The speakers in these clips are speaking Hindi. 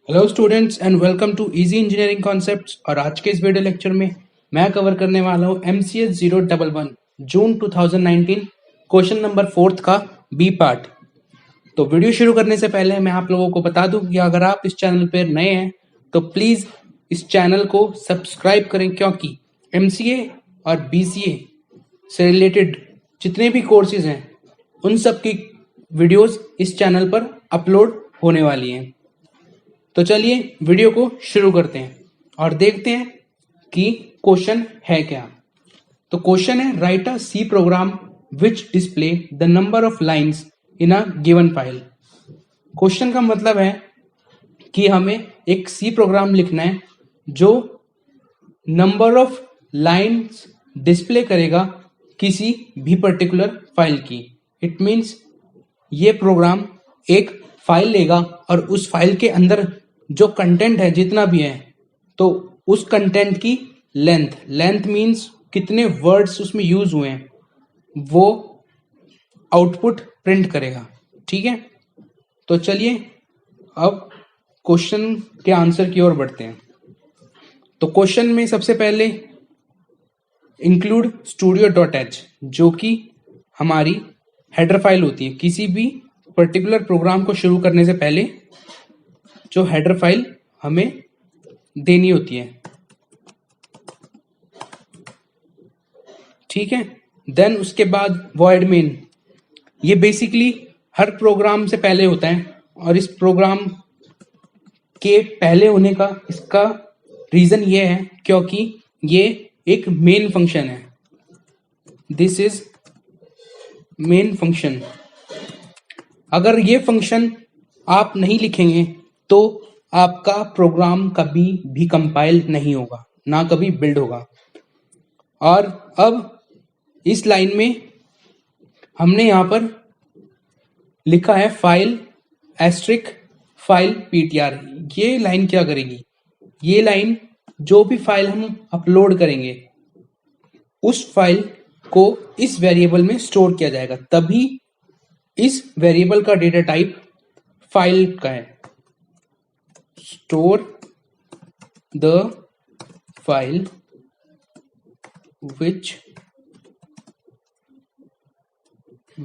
Hello students and welcome to easy engineering concepts. और आज के इस वीडियो लेक्चर में मैं कवर करने वाला हूँ MCS 011 जून 2019 क्वेश्चन नंबर 4 का बी पार्ट। तो वीडियो शुरू करने से पहले मैं आप लोगों को बता दूं कि अगर आप इस चैनल पर नए हैं तो प्लीज़ इस चैनल को सब्सक्राइब करें, क्योंकि MCA और BCA से रिलेटेड जितने भी कोर्सेज हैं उन सब की वीडियोस इस चैनल पर अपलोड होने वाली हैं। तो चलिए वीडियो को शुरू करते हैं और देखते हैं कि क्वेश्चन है क्या। तो क्वेश्चन है, write a C program which display the number of lines in a given file. Question का मतलब है कि हमें एक सी प्रोग्राम लिखना है जो नंबर ऑफ लाइंस डिस्प्ले करेगा किसी भी पर्टिकुलर फाइल की। इट मीन्स ये प्रोग्राम एक फाइल लेगा और उस फाइल के अंदर जो कंटेंट है जितना भी है, तो उस कंटेंट की लेंथ मीन्स कितने वर्ड्स उसमें यूज हुए हैं, वो आउटपुट प्रिंट करेगा। ठीक है, तो चलिए अब क्वेश्चन के आंसर की ओर बढ़ते हैं। तो क्वेश्चन में सबसे पहले इंक्लूड studio.h, जो कि हमारी हेडर फाइल होती है। किसी भी पर्टिकुलर प्रोग्राम को शुरू करने से पहले जो हेडर फाइल हमें देनी होती है। ठीक है, देन उसके बाद void main, ये बेसिकली हर प्रोग्राम से पहले होता है और इस प्रोग्राम के पहले होने का इसका रीजन ये है क्योंकि ये एक मेन फंक्शन है। This is main function. अगर ये फंक्शन आप नहीं लिखेंगे तो आपका प्रोग्राम कभी भी कंपाइल नहीं होगा, ना कभी बिल्ड होगा। और अब इस लाइन में हमने यहां पर लिखा है फाइल एस्ट्रिक फाइल ptr। ये लाइन क्या करेगी? ये लाइन जो भी फाइल हम अपलोड करेंगे उस फाइल को इस वेरिएबल में स्टोर किया जाएगा, तभी इस वेरिएबल का डेटा टाइप फाइल का है। Store the file which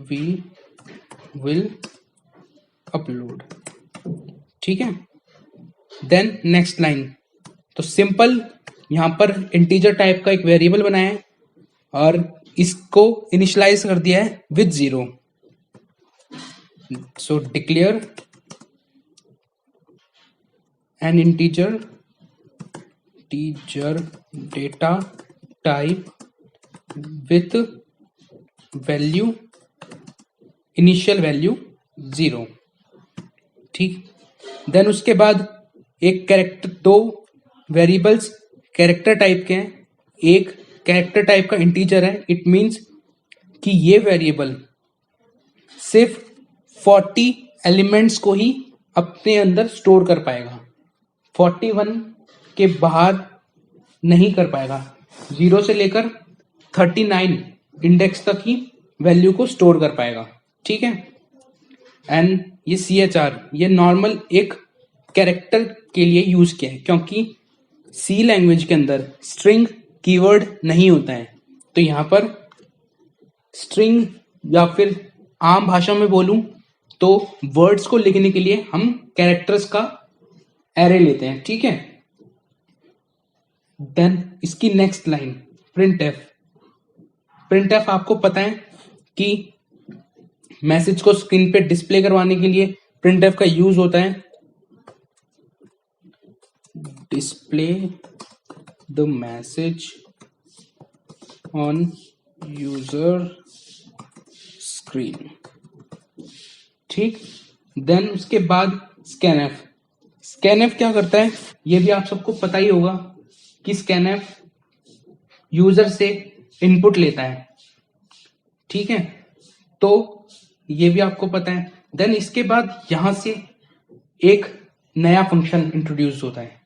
we will upload. ठीक है, देन नेक्स्ट लाइन। तो सिंपल यहां पर इंटीजर टाइप का एक वेरिएबल बनाया है और इसको इनिशियलाइज कर दिया है with 0। So declare N integer data type with value initial value 0। ठीक, देन उसके बाद एक कैरेक्टर, दो वेरिएबल्स कैरेक्टर टाइप के हैं, एक कैरेक्टर टाइप का इंटीजर है। इट मींस कि ये वेरिएबल सिर्फ 40 एलिमेंट्स को ही अपने अंदर स्टोर कर पाएगा, 41 के बाहर नहीं कर पाएगा। 0 से लेकर 39 इंडेक्स तक ही वैल्यू को स्टोर कर पाएगा। ठीक है, एंड ये CHR ये नॉर्मल एक कैरेक्टर के लिए यूज किया है क्योंकि सी लैंग्वेज के अंदर स्ट्रिंग कीवर्ड नहीं होता है। तो यहां पर स्ट्रिंग या फिर आम भाषा में बोलूं तो वर्ड्स को लिखने के लिए हम कैरेक्टर्स का एरे लेते हैं। ठीक है, देन इसकी नेक्स्ट लाइन प्रिंट एफ आपको पता है कि मैसेज को स्क्रीन पे डिस्प्ले करवाने के लिए प्रिंट एफ का यूज होता है। Display the message on user screen. ठीक, देन उसके बाद स्कैनएफ क्या करता है ये भी आप सबको पता ही होगा कि स्कैनएफ यूजर से इनपुट लेता है। ठीक है, तो ये भी आपको पता है। देन इसके बाद यहां से एक नया फंक्शन इंट्रोड्यूस होता है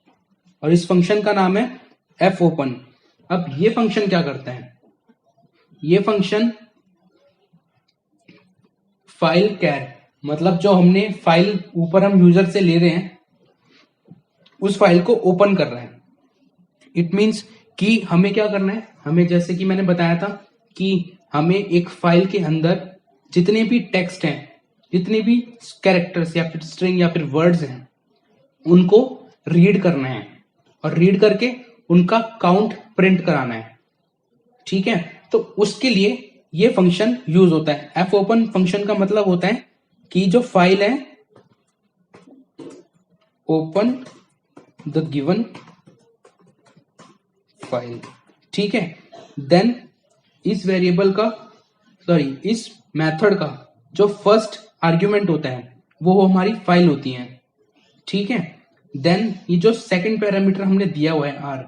और इस फंक्शन का नाम है fopen। अब ये फंक्शन क्या करता है? ये फंक्शन फाइल कैर, मतलब जो हमने फाइल ऊपर हम यूजर से ले रहे हैं उस फाइल को ओपन कर रहे हैं। इट मीन्स कि हमें क्या करना है, हमें जैसे कि मैंने बताया था कि हमें एक फाइल के अंदर जितने भी टेक्स्ट हैं, जितने भी कैरेक्टर्स या फिर स्ट्रिंग या फिर वर्ड्स हैं, उनको रीड करना है और रीड करके उनका काउंट प्रिंट कराना है। ठीक है, तो उसके लिए ये फंक्शन यूज होता है। एफ ओपन फंक्शन का मतलब होता है कि जो फाइल है, ओपन द गिवन फाइल। ठीक है, देन इस वेरिएबल का इस मेथड का जो फर्स्ट आर्ग्यूमेंट होता है वो हमारी फाइल होती है। ठीक है, देन ये जो सेकंड पैरामीटर हमने दिया हुआ है आर,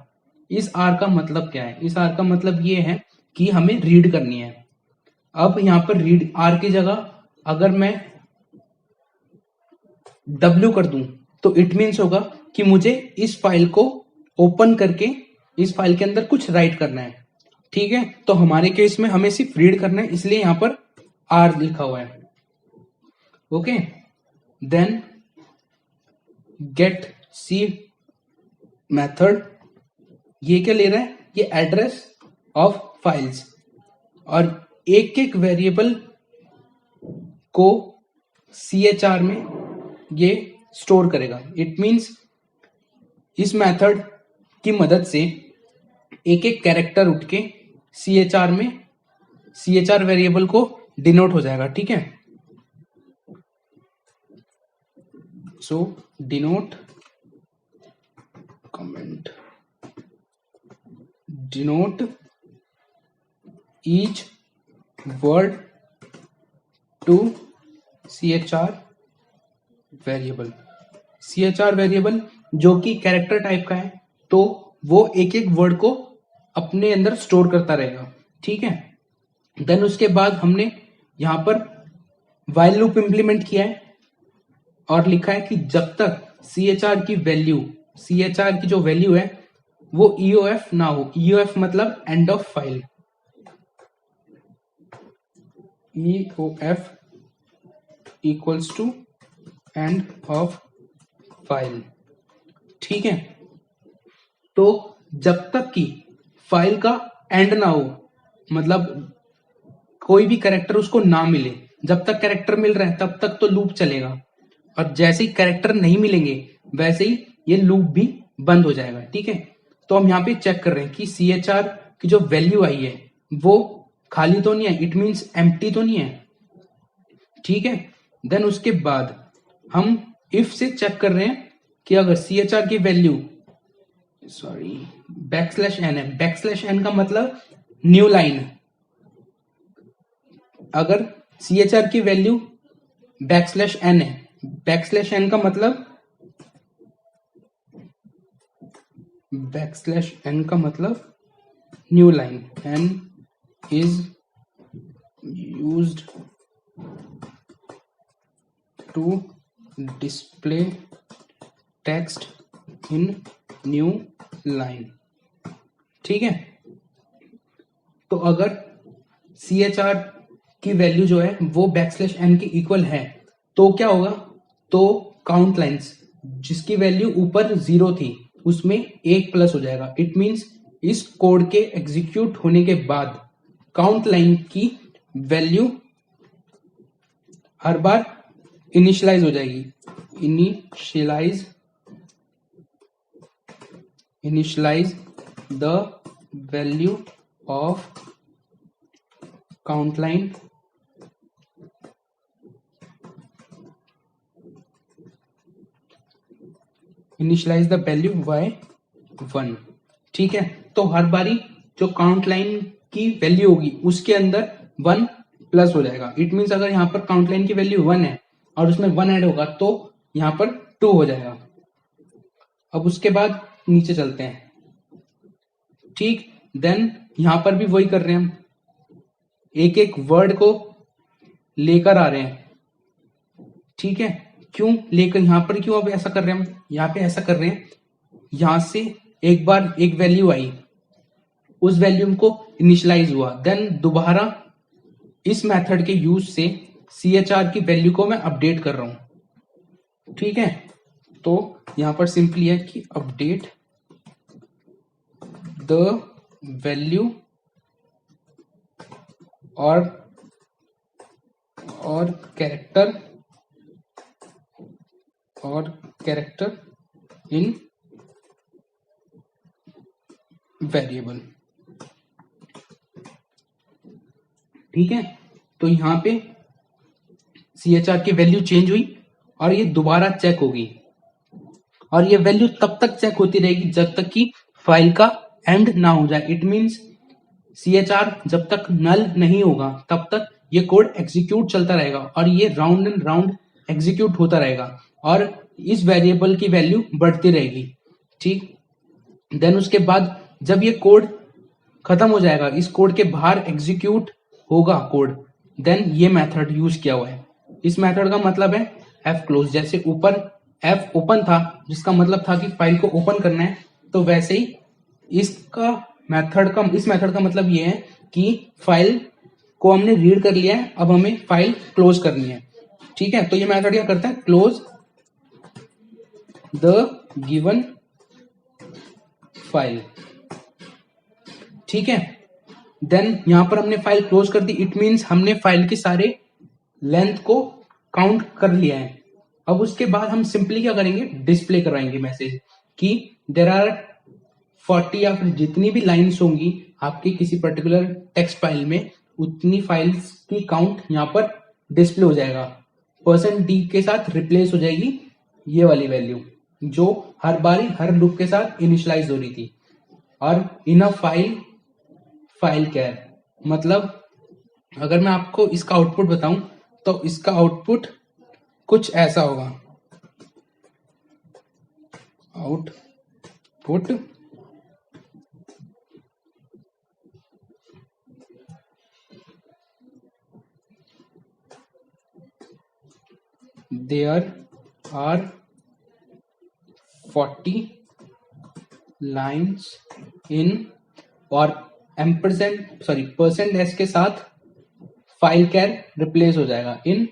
इस आर का मतलब क्या है? इस आर का मतलब ये है कि हमें रीड करनी है। अब यहां पर रीड आर की जगह अगर मैं W कर दूं तो इट मीन्स होगा कि मुझे इस फाइल को ओपन करके इस फाइल के अंदर कुछ राइट करना है। ठीक है, तो हमारे केस में हमें सिर्फ रीड करना है, इसलिए यहां पर R लिखा हुआ है। ओके, देन गेट सी मेथड, ये क्या ले रहा है? ये एड्रेस ऑफ फाइल्स, और एक एक वेरिएबल को CHR में ये स्टोर करेगा। इट मीन्स इस मेथड की मदद से एक एक कैरेक्टर उठ के CHR में CHR वेरिएबल को डिनोट हो जाएगा। ठीक है, so denote comment denote each word to CHR variable. CHR variable जो कि कैरेक्टर टाइप का है, तो वो एक एक वर्ड को अपने अंदर स्टोर करता रहेगा। ठीक है, देन उसके बाद हमने यहां पर व्हाइल लूप इंप्लीमेंट किया है और लिखा है कि जब तक CHR की जो वैल्यू है वो EOF ना हो। EOF मतलब end of file. EOF equals to end of file. ठीक है, तो जब तक कि फाइल का एंड ना हो, मतलब कोई भी कैरेक्टर उसको ना मिले, जब तक कैरेक्टर मिल रहा है तब तक तो लूप चलेगा, और जैसे ही कैरेक्टर नहीं मिलेंगे वैसे ही ये लूप भी बंद हो जाएगा। ठीक है, तो हम यहाँ पे चेक कर रहे हैं कि CHR की जो वैल्यू आई है वो खाली तो नहीं है, इट मीन्स एम्प्टी तो नहीं है। ठीक है, देन उसके बाद हम इफ से चेक कर रहे हैं कि अगर CHR की वैल्यू \n है, \n का मतलब न्यू लाइन। अगर CHR की वैल्यू \n है, \n का मतलब new line. n is used to display text in new line। ठीक है, तो अगर CHR की वैल्यू जो है वो \n के इक्वल है तो क्या होगा? तो काउंट लाइन्स जिसकी वैल्यू ऊपर 0 थी उसमें 1 प्लस हो जाएगा। इट मीन्स इस कोड के एग्जीक्यूट होने के बाद काउंट लाइन की वैल्यू हर बार इनिशियलाइज हो जाएगी। Initialize the value of count line initialize the value y1। ठीक है, तो हर बारी जो काउंट लाइन की वैल्यू होगी उसके अंदर 1 प्लस हो जाएगा। इट मीन्स अगर यहाँ पर काउंट लाइन की वैल्यू 1 है और उसमें 1 ऐड होगा तो यहाँ पर 2 हो जाएगा। अब उसके बाद नीचे चलते हैं। ठीक, देन यहां पर भी वही कर रहे हैं, हम एक एक वर्ड को लेकर आ रहे हैं। ठीक है, क्यों लेकर, यहां पर क्यों अब ऐसा कर रहे हैं? हम यहां पे ऐसा कर रहे हैं, यहां से एक बार एक वैल्यू आई, उस वैल्यू को इनिशियलाइज हुआ, देन दोबारा इस मेथड के यूज से CHR की वैल्यू को मैं अपडेट कर रहा हूं। ठीक है, तो यहां पर सिंपली है कि अपडेट द वैल्यू और कैरेक्टर इन वेरिएबल। ठीक है, तो यहां पे CHR की वैल्यू चेंज हुई और ये दोबारा चेक होगी, और ये वैल्यू तब तक चेक होती रहेगी जब तक कि फाइल का एंड ना हो जाए। इट मींस CHR जब तक नल नहीं होगा तब तक ये कोड एग्जीक्यूट चलता रहेगा और ये राउंड एंड राउंड एग्जीक्यूट होता रहेगा और इस वेरिएबल की वैल्यू बढ़ती रहेगी। ठीक, देन उसके बाद जब ये कोड खत्म हो जाएगा, इस कोड के बाहर एग्जीक्यूट होगा कोड, देन ये मेथड यूज किया हुआ है। इस मेथड का मतलब है f क्लोज। जैसे ऊपर f ओपन था जिसका मतलब था कि फाइल को ओपन करना है, तो वैसे ही इस मेथड का मतलब ये है कि फाइल को हमने रीड कर लिया है, अब हमें फाइल क्लोज करनी है। ठीक है, तो ये मेथड क्या करता है, क्लोज द गिवन फाइल। ठीक है, देन यहां पर हमने फाइल क्लोज कर दी। इट मींस हमने फाइल के सारे लेंथ को काउंट कर लिया है। अब उसके बाद हम सिंपली क्या करेंगे, डिस्प्ले करवाएंगे मैसेज कि देयर आर 40 या फिर जितनी भी लाइंस होंगी आपकी किसी पर्टिकुलर टेक्स्ट फाइल में, उतनी फाइल्स की काउंट यहां पर डिस्प्ले हो जाएगा। %d के साथ रिप्लेस हो जाएगी ये वाली वैल्यू जो हर बारी हर लूप के साथ इनिशियलाइज हो रही थी। और इन अ फाइल कैर मतलब अगर मैं आपको इसका आउटपुट बताऊं तो इसका आउटपुट कुछ ऐसा होगा, output there are 40 lines in और %s के साथ फाइल कैर रिप्लेस हो जाएगा इन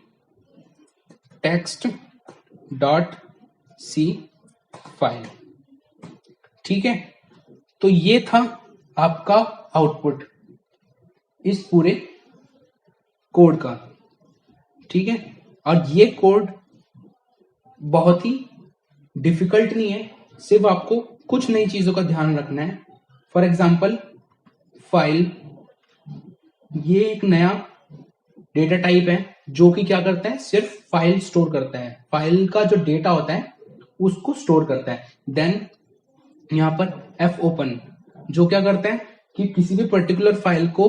text.c फाइल। ठीक है, तो ये था आपका आउटपुट इस पूरे कोड का। ठीक है, और ये कोड बहुत ही डिफिकल्ट नहीं है, सिर्फ आपको कुछ नई चीजों का ध्यान रखना है। फॉर एग्जाम्पल फाइल, ये एक नया डेटा टाइप है जो कि क्या करता है, सिर्फ फाइल स्टोर करता है, फाइल का जो डेटा होता है उसको स्टोर करता है। देन यहां पर f ओपन जो क्या करता है कि किसी भी पर्टिकुलर फाइल को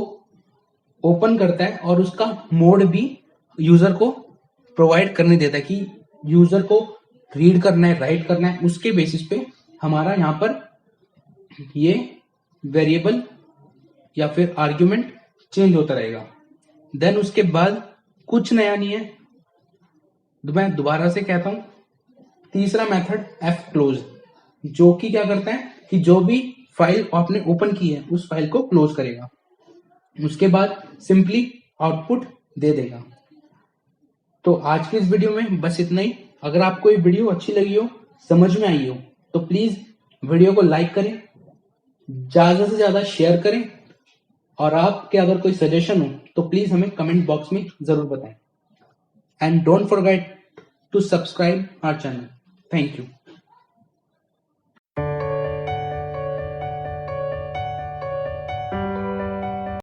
ओपन करता है और उसका मोड भी यूजर को प्रोवाइड करने देता है कि यूजर को रीड करना है, राइट करना है, उसके बेसिस पे हमारा यहाँ पर ये वेरिएबल या फिर आर्ग्यूमेंट चेंज होता रहेगा। देन उसके बाद कुछ नया नहीं है, मैं दोबारा से कहता हूं, तीसरा मेथड f क्लोज जो कि क्या करता है कि जो भी फाइल आपने ओपन की है उस फाइल को क्लोज करेगा, उसके बाद सिंपली आउटपुट दे देगा। तो आज की इस वीडियो में बस इतना ही। अगर आपको ये वीडियो अच्छी लगी हो, समझ में आई हो, तो प्लीज वीडियो को लाइक करें, ज्यादा से ज्यादा शेयर करें, और आपके अगर कोई सजेशन हो तो प्लीज हमें कमेंट बॉक्स में जरूर बताएं। And don't forget to subscribe our channel. Thank you.